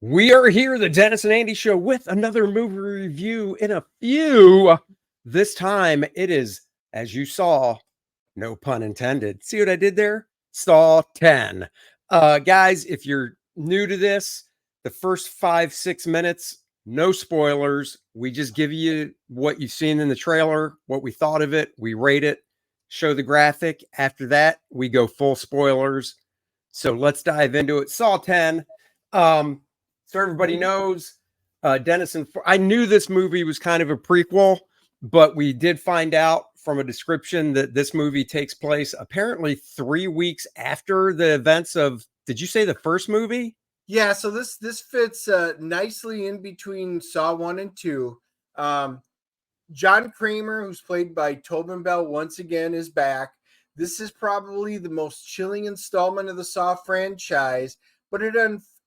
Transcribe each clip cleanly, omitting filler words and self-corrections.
We are here, the Dennis and Andy Show, with another movie review in a few. This time it is, as you saw, no pun intended. See what I did there? Saw 10. Guys, if you're new to this, the first 5-6 minutes, no spoilers. We just give you what you've seen in the trailer, what we thought of it. We rate it, show the graphic. After that, we go full spoilers. So let's dive into it. Saw 10. So everybody knows, Dennis and I knew this movie was kind of a prequel, but we did find out from a description that this movie takes place apparently 3 weeks after the events of, did you say the first movie? Yeah, so this fits nicely in between Saw 1 and 2. John Kramer, who's played by Tobin Bell, once again is back. This is probably the most chilling installment of the Saw franchise, but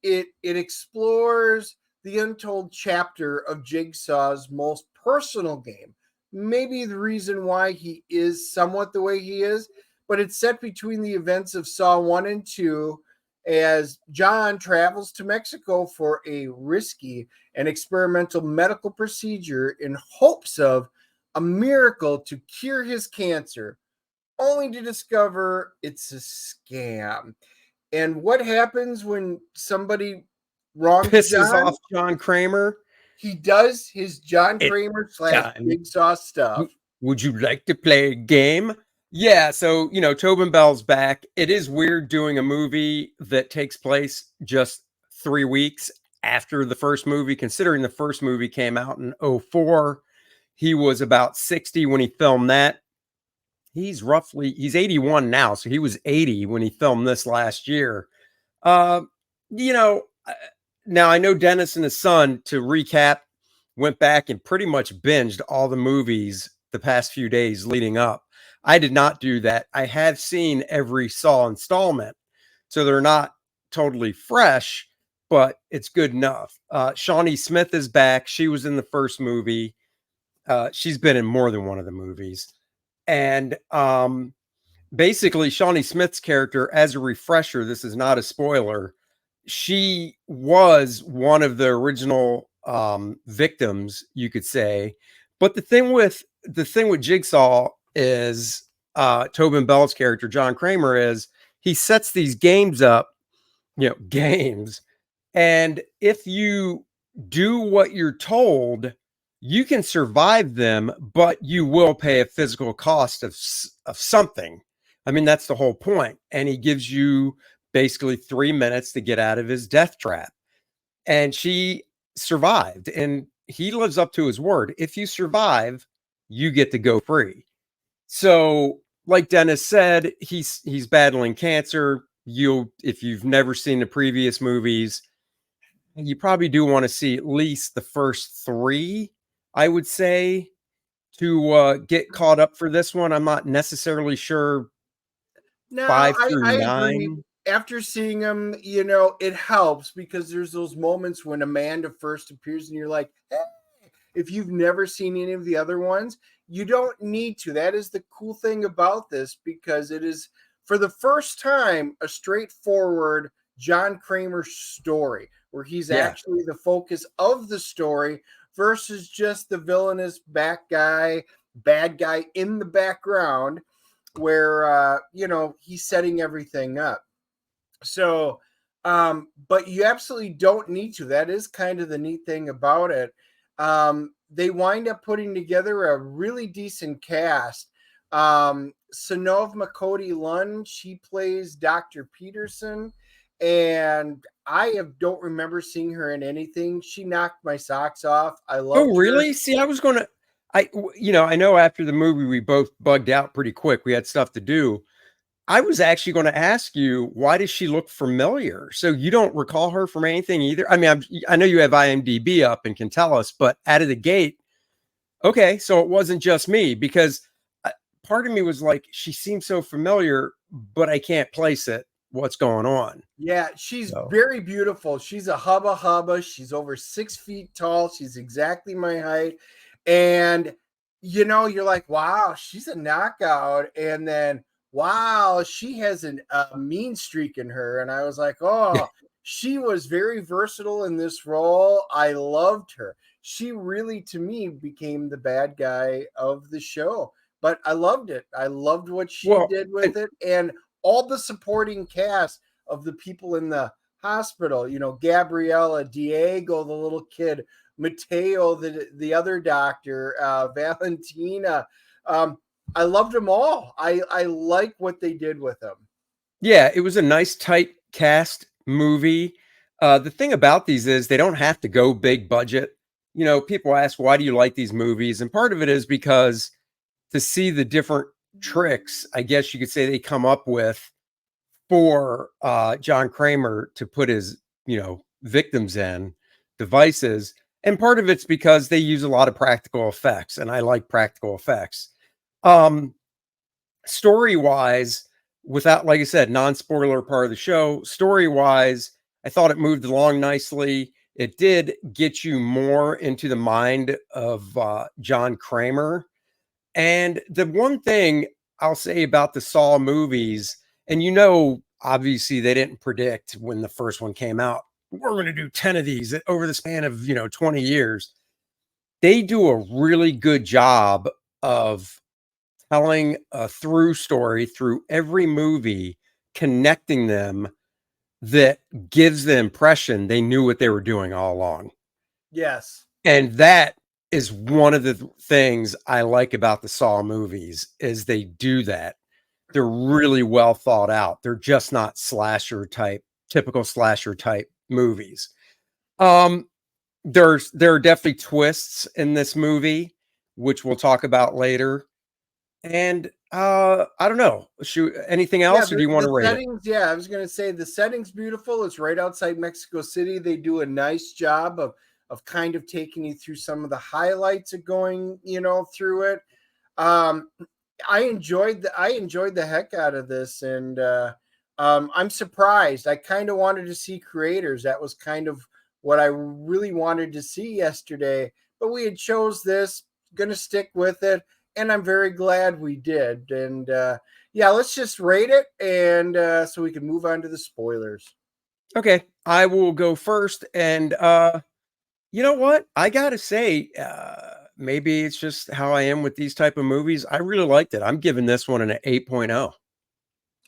it explores the untold chapter of Jigsaw's most personal game. Maybe the reason why he is somewhat the way he is, but it's set between the events of Saw 1 and 2 as John travels to Mexico for a risky and experimental medical procedure in hopes of a miracle to cure his cancer, only to discover it's a scam. And what happens when somebody wrongs Pisses John? off John Kramer. He does his John Kramer / Jigsaw stuff. Would you like to play a game? Yeah, so, Tobin Bell's back. It is weird doing a movie that takes place just 3 weeks after the first movie, considering the first movie came out in 2004. He was about 60 when he filmed that. He's 81 now, so he was 80 when he filmed this last year. Now I know Dennis and his son, to recap, went back and pretty much binged all the movies the past few days leading up. I did not do that. I have seen every Saw installment, so they're not totally fresh, but it's good enough. Shawnee Smith is back. She was in the first movie. She's been in more than one of the movies. And basically, Shawnee Smith's character, as a refresher, this is not a spoiler, she was one of the original victims, you could say. But the thing with Jigsaw is, Tobin Bell's character, John Kramer, is he sets these games up, games. And if you do what you're told, you can survive them, but you will pay a physical cost of something. I mean, that's the whole point. And he gives you basically 3 minutes to get out of his death trap. And she survived, and he lives up to his word. If you survive, you get to go free. So, like Dennis said, he's battling cancer. If you've never seen the previous movies, you probably do want to see at least the first 3, I would say, to get caught up for this one. I'm not necessarily sure. No, 5 through I 9. agree. After seeing them, it helps because there's those moments when Amanda first appears and you're like, hey, if you've never seen any of the other ones, you don't need to. That is the cool thing about this, because it is, for the first time, a straightforward John Kramer story where he's actually the focus of the story versus just the villainous bad guy in the background where, he's setting everything up. So, but you absolutely don't need to. That is kind of the neat thing about it. They wind up putting together a really decent cast. Sonov Makoti Lund, she plays Dr. Peterson, and don't remember seeing her in anything. She knocked my socks off. I love. Oh, really? See, I was going to, I know after the movie we both bugged out pretty quick. We had stuff to do. I was actually going to ask you, why does she look familiar? So you don't recall her from anything either? I mean, I know you have IMDb up and can tell us, but out of the gate, okay, so it wasn't just me, because part of me was like, she seems so familiar, but I can't place it. What's going on? Yeah, she's very beautiful. She's a hubba. She's over 6 feet tall. She's exactly my height. And, you're like, wow, she's a knockout. And then wow, she has a mean streak in her. And I was like, oh, she was very versatile in this role. I loved her. She really, to me, became the bad guy of the show. But I loved it. I loved what she Well, did with it. And all the supporting cast of the people in the hospital, Gabriella, Diego, the little kid, Mateo, the other doctor, Valentina. I loved them all. I like what they did with them. yeah, it was a nice tight cast movie. The thing about these is they don't have to go big budget. People ask, why do you like these movies? And part of it is because to see the different tricks, I guess you could say, they come up with for John Kramer to put his, victims in devices. And part of it's because they use a lot of practical effects, and I like practical effects. Um, Story wise, without, like I said, non-spoiler part of the show, story wise, I thought it moved along nicely. It did get you more into the mind of John Kramer. And the one thing I'll say about the Saw movies, and obviously they didn't predict when the first one came out, we're going to do 10 of these over the span of 20 years. They do a really good job of telling a through story through every movie, connecting them, that gives the impression they knew what they were doing all along. Yes. And that is one of the things I like about the Saw movies, is they do that. They're really well thought out. They're just not typical slasher type movies. There are definitely twists in this movie, which we'll talk about later. And I don't know. Anything Yeah, else, or do you want the to rate it? settings. Yeah, I was going to say the setting's beautiful. It's right outside Mexico City. They do a nice job of kind of taking you through some of the highlights of going, through it. Um, I enjoyed the heck out of this, and I'm surprised. I kind of wanted to see creators. That was kind of what I really wanted to see yesterday. But we had chose this. Going to stick with it, and I'm very glad we did. And yeah, let's just rate it, and so we can move on to the spoilers. Okay, I will go first. And you know what? I gotta say, maybe it's just how I am with these type of movies. I really liked it. I'm giving this one an 8.0.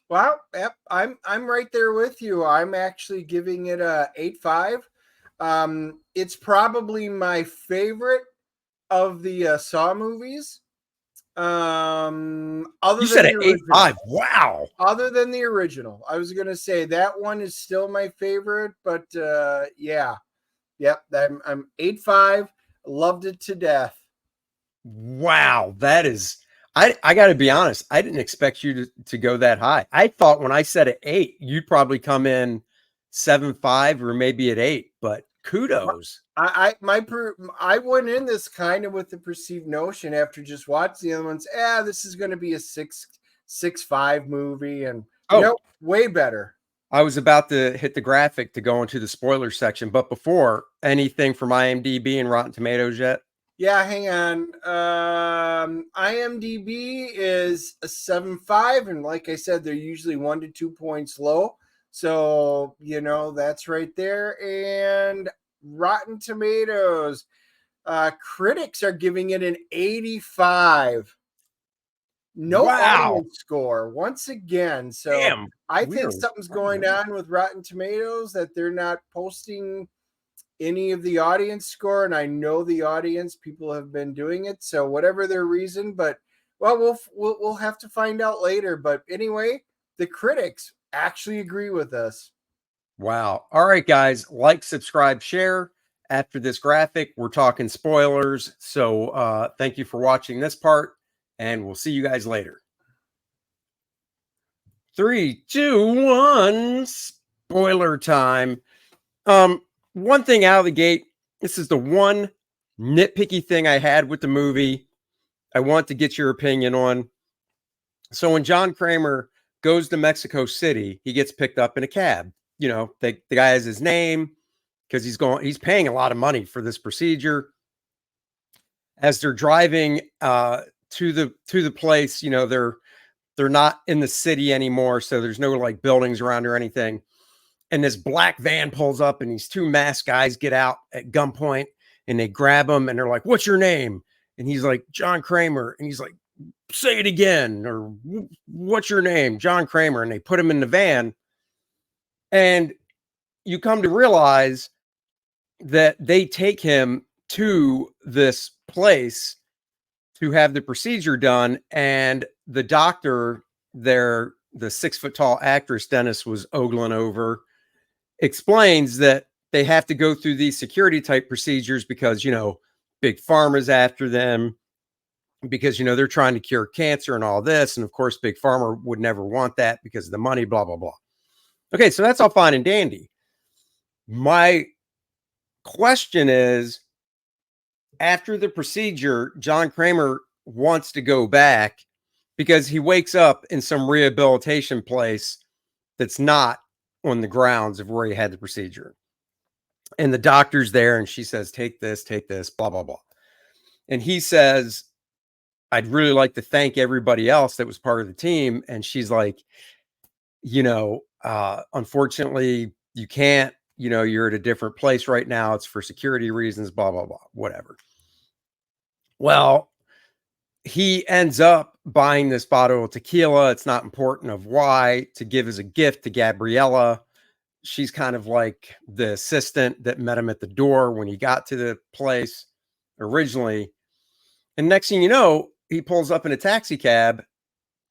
Well, yep, I'm right there with you. I'm actually giving it a 8.5. It's probably my favorite of the Saw movies. Other You than said the an original. 8.5. Wow. Other than the original. I was gonna say that one is still my favorite, but yeah. Yep, I'm 8.5. Loved it to death. Wow. That is, I gotta be honest. I didn't expect you to go that high. I thought when I said an 8, you'd probably come in 7.5 or maybe at 8, but kudos. I went in this kind of with the perceived notion after just watching the other ones. This is going to be a 6.5 movie, and Oh, way better. I was about to hit the graphic to go into the spoiler section, but before, anything from IMDb and Rotten Tomatoes yet? Yeah, hang on. IMDb is a 7.5, and like I said, they're usually 1 to 2 points low. So that's right there. And Rotten Tomatoes, critics are giving it an 85. No Wow. audience score once again. So Damn. I We think are something's right going there. on with Rotten Tomatoes, that they're not posting any of the audience score, and I know the audience people have been doing it. So whatever their reason, but well, we'll have to find out later. But anyway, the critics actually agree with us. Wow. All right, guys. Like, subscribe, share. After this graphic, we're talking spoilers. So thank you for watching this part, and we'll see you guys later. 3, 2, 1. Spoiler time. One thing out of the gate, this is the one nitpicky thing I had with the movie. I want to get your opinion on. So when John Kramer goes to Mexico City, he gets picked up in a cab. The guy has his name because he's paying a lot of money for this procedure. As they're driving to the place, they're They're not in the city anymore, so there's no like buildings around or anything. And this black van pulls up, and these two masked guys get out at gunpoint, and they grab him, and they're like, "What's your name?" And he's like, "John Kramer." And he's like, "Say it again," or "What's your name?" "John Kramer." And they put him in the van, and you come to realize that they take him to this place to have the procedure done. And the doctor there, the 6 foot tall actress Dennis was ogling over, explains that they have to go through these security type procedures because, big pharma's after them, because, they're trying to cure cancer and all this. And of course, big pharma would never want that because of the money, blah, blah, blah. Okay. So that's all fine and dandy. My question is, after the procedure, John Kramer wants to go back because he wakes up in some rehabilitation place that's not on the grounds of where he had the procedure. And the doctor's there, and she says, take this, blah, blah, blah. And he says, "I'd really like to thank everybody else that was part of the team." And she's like, unfortunately, you can't, you're at a different place right now. It's for security reasons, blah, blah, blah, whatever. Well, he ends up buying this bottle of tequila. It's not important of why, to give as a gift to Gabriella. She's kind of like the assistant that met him at the door when he got to the place originally. And next thing you know, he pulls up in a taxi cab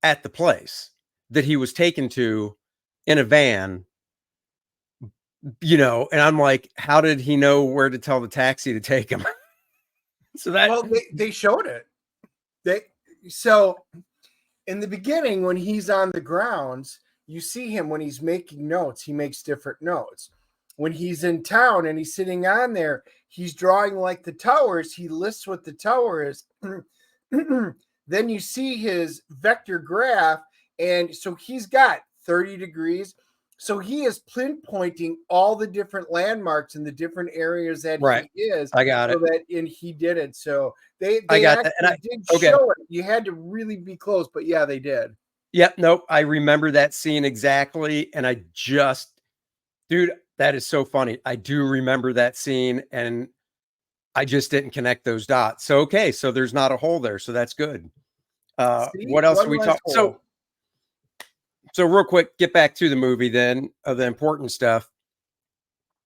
at the place that he was taken to in a van, and I'm like, how did he know where to tell the taxi to take him? So that, well, they showed it. So in the beginning, when he's on the grounds, you see him when he's making notes, he makes different notes. When he's in town and he's sitting on there, he's drawing like the towers. He lists what the tower is. Then you see his vector graph. And so he's got 30 degrees. So he is pinpointing all the different landmarks in the different areas that right. he is. I got it. And he did it. So they I got actually that. did Okay. show it. You had to really be close, but yeah, they did. Yep. Nope. I remember that scene exactly. And dude, that is so funny. I do remember that scene, and I just didn't connect those dots. So, okay. So there's not a hole there. So that's good. See, What else do one we less talk? hole. So real quick, get back to the movie then, of the important stuff.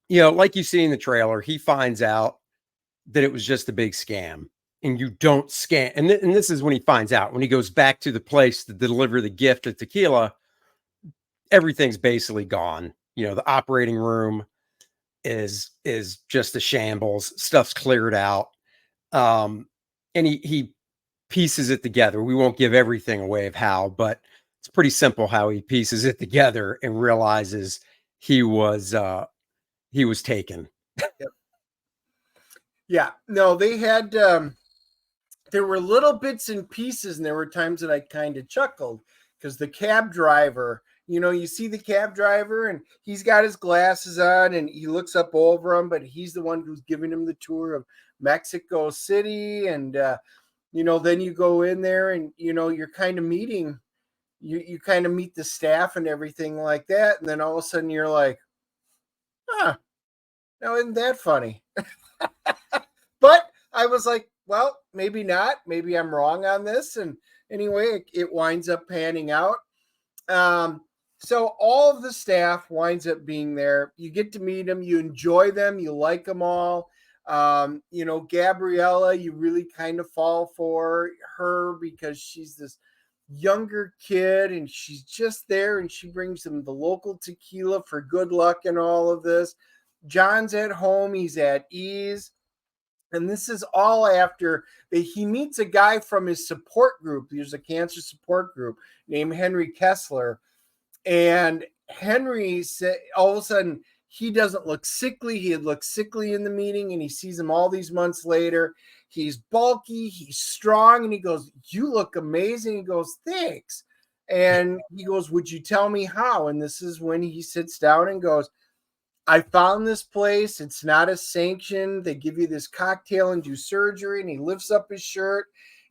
Like you see in the trailer, he finds out that it was just a big scam, and you don't scam. And this is when he finds out, when he goes back to the place to deliver the gift of tequila, everything's basically gone. The operating room is just a shambles. Stuff's cleared out. And he pieces it together. We won't give everything away of how, but it's pretty simple how he pieces it together and realizes he was taken. Yep. Yeah, no, they had there were little bits and pieces, and there were times that I kind of chuckled because the cab driver, you see the cab driver, and he's got his glasses on, and he looks up over him, but he's the one who's giving him the tour of Mexico City, and then you go in there, and you're kind of meeting, you kind of meet the staff and everything like that, and then all of a sudden you're like, huh, now isn't that funny? But I was like, well, maybe not. Maybe I'm wrong on this. And anyway, it winds up panning out. So all of the staff winds up being there. You get to meet them. You enjoy them. You like them all. Gabriella, you really kind of fall for her because she's this younger kid and she's just there, and she brings them the local tequila for good luck and all of this. John's at home. He's at ease. And this is all after he meets a guy from his support group. There's a cancer support group named Henry Kessler. And Henry said, all of a sudden, he doesn't look sickly. He had looked sickly in the meeting, and he sees him all these months later. He's bulky, he's strong, and he goes, "You look amazing." He goes, "Thanks." And he goes, "Would you tell me how?" And this is when he sits down and goes, "I found this place. It's not a sanction. They give you this cocktail and do surgery." And he lifts up his shirt,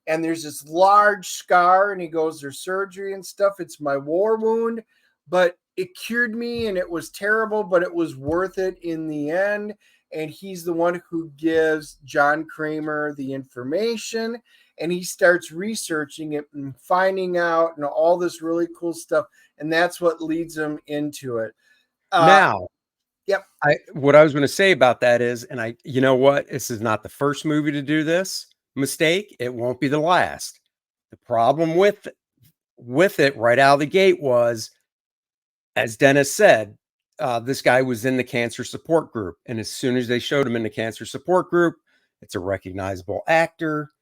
and there's this large scar, and he goes, there's surgery and stuff. It's my war wound, but it cured me, and it was terrible, but it was worth it in the end. And he's the one who gives John Kramer the information, and he starts researching it and finding out and all this really cool stuff, and that's what leads him into it. Now, Yep. What I was going to say about that is, and you know what? This is not the first movie to do this mistake. It won't be the last. The problem with it right out of the gate was, as Dennis said, this guy was in the cancer support group. And as soon as they showed him in the cancer support group, it's a recognizable actor.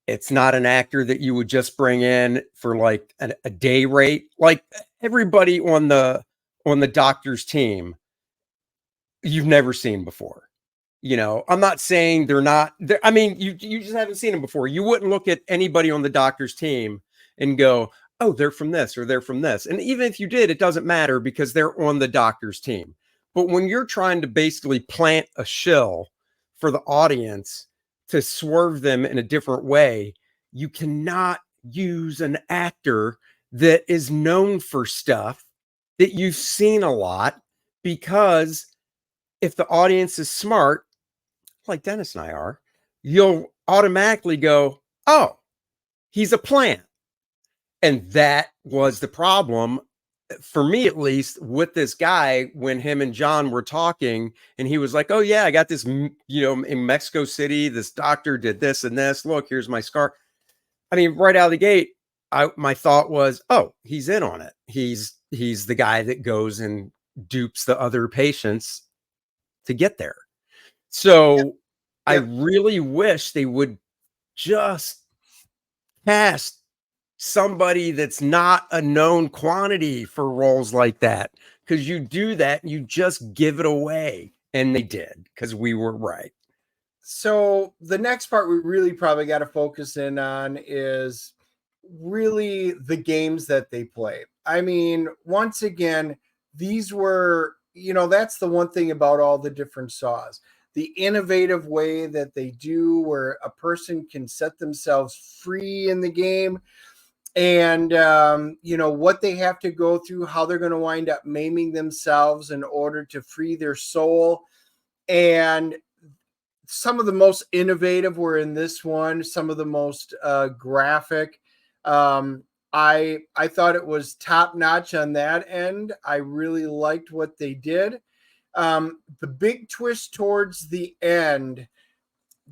It's not an actor that you would just bring in for like a day rate. Like everybody on the doctor's team, you've never seen before. You know, I'm not saying they're not there. I mean, you just haven't seen them before. You wouldn't look at anybody on the doctor's team and go, oh, they're from this or they're from this. And even if you did, it doesn't matter because they're on the doctor's team. But when you're trying to basically plant a shill for the audience to swerve them in a different way, you cannot use an actor that is known for stuff that you've seen a lot, because if the audience is smart, like Dennis and I are, you'll automatically go, oh, he's a plant. And that was the problem, for me at least, with this guy when him and John were talking. And he was like, oh, yeah, I got this, you know, in Mexico City, this doctor did this and this. Look, here's my scar. I mean, right out of the gate, my thought was, oh, he's in on it. He's the guy that goes and dupes the other patients to get there. So Yep. I really wish they would just cast somebody that's not a known quantity for roles like that, because you do that, you just give it away. And they did, because we were right. So the next part we really probably got to focus in on is really the games that they play. I mean, once again, these were, you know, that's the one thing about all the different saws. The innovative way that they do, where a person can set themselves free in the game, and you know what they have to go through, how they're going to wind up maiming themselves in order to free their soul. And some of the most innovative were in this one, some of the most graphic. I thought it was top notch on that end. I really liked what they did. The big twist towards the end,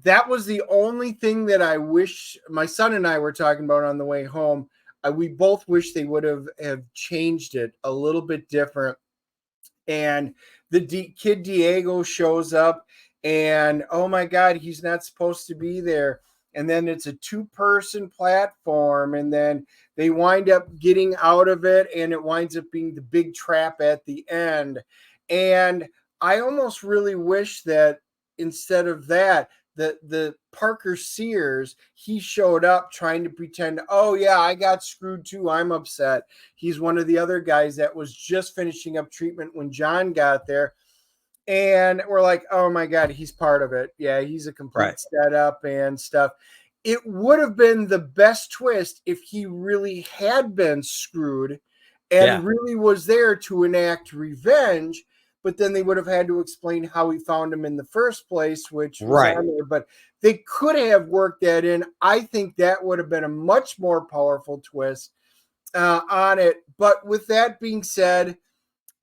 that was the only thing that I wish, my son and I were talking about on the way home. We both wish they would have changed it a little bit different. And the kid Diego shows up, and oh my God, he's not supposed to be there. And then it's a two-person platform, and then they wind up getting out of it, and it winds up being the big trap at the end. And I almost really wish that instead of that, the Parker Sears, he showed up trying to pretend, oh yeah, I got screwed too, I'm upset. He's one of the other guys that was just finishing up treatment when John got there. And we're like, oh my God, he's part of it. Yeah, he's a complete setup and stuff. It would have been the best twist if he really had been screwed and really was there to enact revenge. But then they would have had to explain how he found him in the first place, which was on there. But they could have worked that in. I think that would have been a much more powerful twist on it. But with that being said,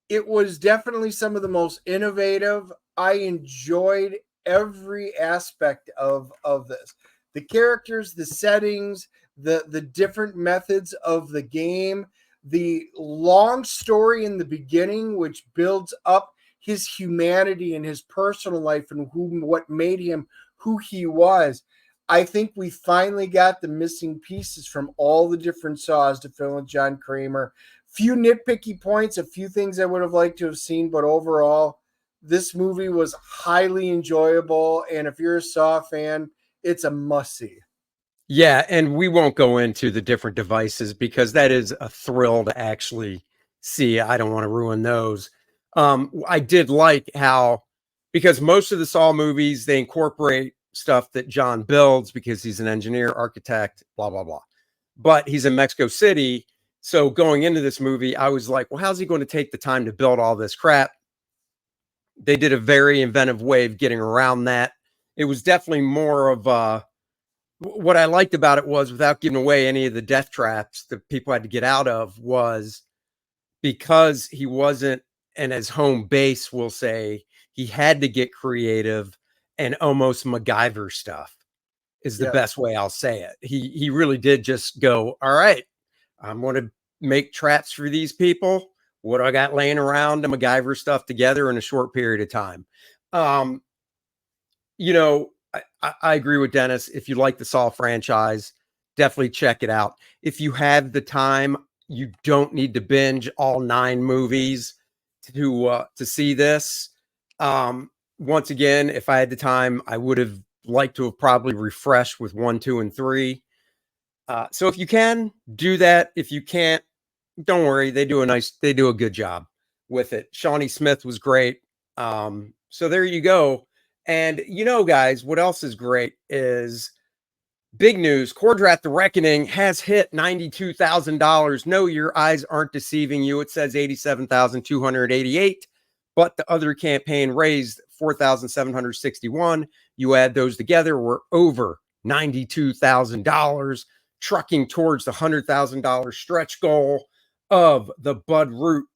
it was definitely some of the most innovative. I enjoyed every aspect of this. The characters, the settings, the different methods of the game, the long story in the beginning, which builds up his humanity and his personal life and what made him who he was. I think we finally got the missing pieces from all the different saws to fill in John Kramer. Few nitpicky points, a few things I would have liked to have seen, but overall, this movie was highly enjoyable. And if you're a Saw fan, it's a must-see. Yeah, and we won't go into the different devices because that is a thrill to actually see. I don't want to ruin those. I did like how, because most of the Saw movies, they incorporate stuff that John builds because he's an engineer, architect, blah, blah, blah. But he's in Mexico City. So going into this movie, I was like, well, how's he going to take the time to build all this crap? They did a very inventive way of getting around that. It was definitely more of what I liked about it was, without giving away any of the death traps that people had to get out of, was because he wasn't in his home base, we'll say, he had to get creative and almost MacGyver stuff is the best way I'll say it. He really did just go, all right, I'm going to make traps for these people. What I got laying around to MacGyver stuff together in a short period of time. You know, I agree with Dennis. If you like the Saw franchise, definitely check it out. If you have the time, you don't need to binge all 9 movies to see this. Once again, if I had the time, I would have liked to have probably refreshed with 1, 2, and 3. So if you can, do that. If you can't, don't worry. They do a good job with it. Shawnee Smith was great. So there you go. And you know, guys, what else is great is big news. Kor-Drath The Reckoning has hit $92,000. No, your eyes aren't deceiving you. It says 87,288, but the other campaign raised 4,761. You add those together, we're over $92,000, trucking towards the $100,000 stretch goal of the Bud Root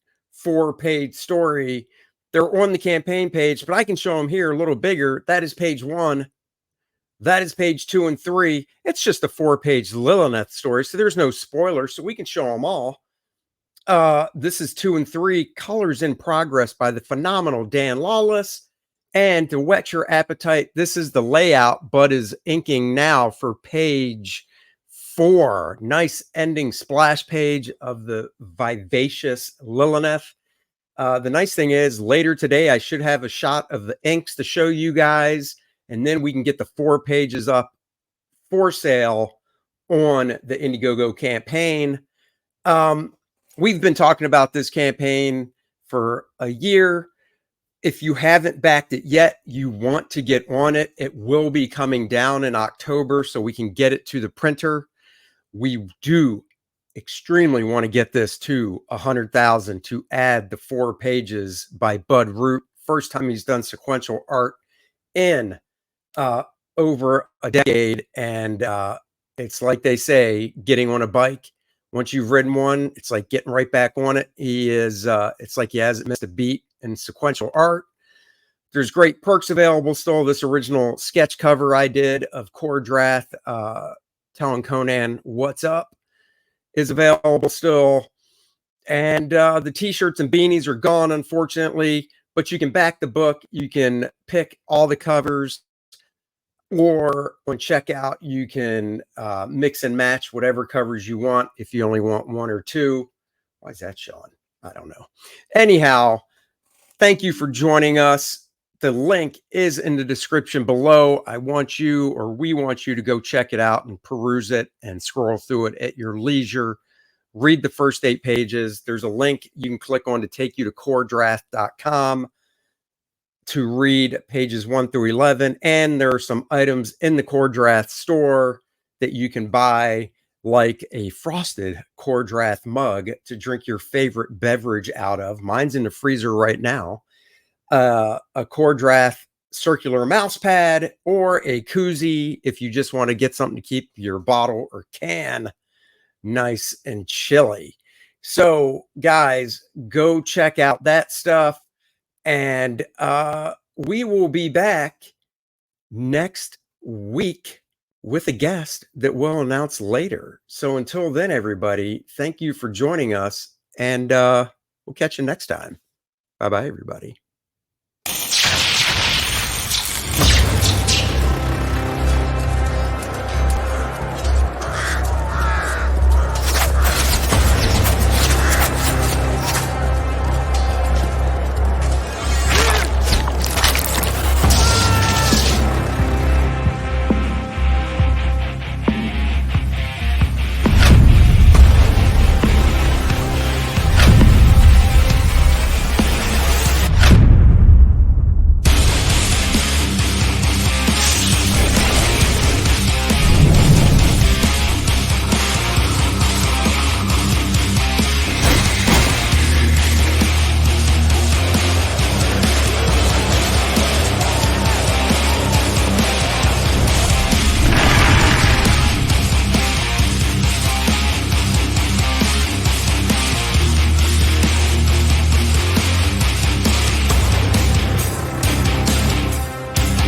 4-page story. They're on the campaign page, but I can show them here a little bigger. That is page 1. That is page 2 and 3. It's just a 4-page Lilith story, so there's no spoiler, so we can show them all. This is 2 and 3, Colors in Progress by the phenomenal Dan Lawless. And to whet your appetite, this is the layout Bud is inking now for page 4. Nice ending splash page of the vivacious Lilith. The nice thing is, later today, I should have a shot of the inks to show you guys, and then we can get the 4 pages up for sale on the Indiegogo campaign. We've been talking about this campaign for a year. If you haven't backed it yet, you want to get on it. It will be coming down in October so we can get it to the printer. We do extremely want to get this to 100,000 to add the 4 pages by Bud Root. First time he's done sequential art in over a decade. And it's like they say, getting on a bike. Once you've ridden one, it's like getting right back on it. It's like he hasn't missed a beat in sequential art. There's great perks available still. This original sketch cover I did of Kor-Drath telling Conan what's up is available still. And the t-shirts and beanies are gone, unfortunately, but you can back the book. You can pick all the covers, or on checkout, you can mix and match whatever covers you want if you only want 1 or 2. Why is that showing? I don't know. Anyhow, thank you for joining us. The link is in the description below. We want you to go check it out and peruse it and scroll through it at your leisure. Read the first 8 pages. There's a link you can click on to take you to Kor-Drath.com to read pages 1 through 11. And there are some items in the Kor-Drath store that you can buy, like a frosted Kor-Drath mug to drink your favorite beverage out of. Mine's in the freezer right now. A Kor-Drath circular mouse pad, or a koozie if you just want to get something to keep your bottle or can nice and chilly. So guys, go check out that stuff, and we will be back next week with a guest that we'll announce later. So until then, everybody, thank you for joining us, and we'll catch you next time. Bye bye, everybody.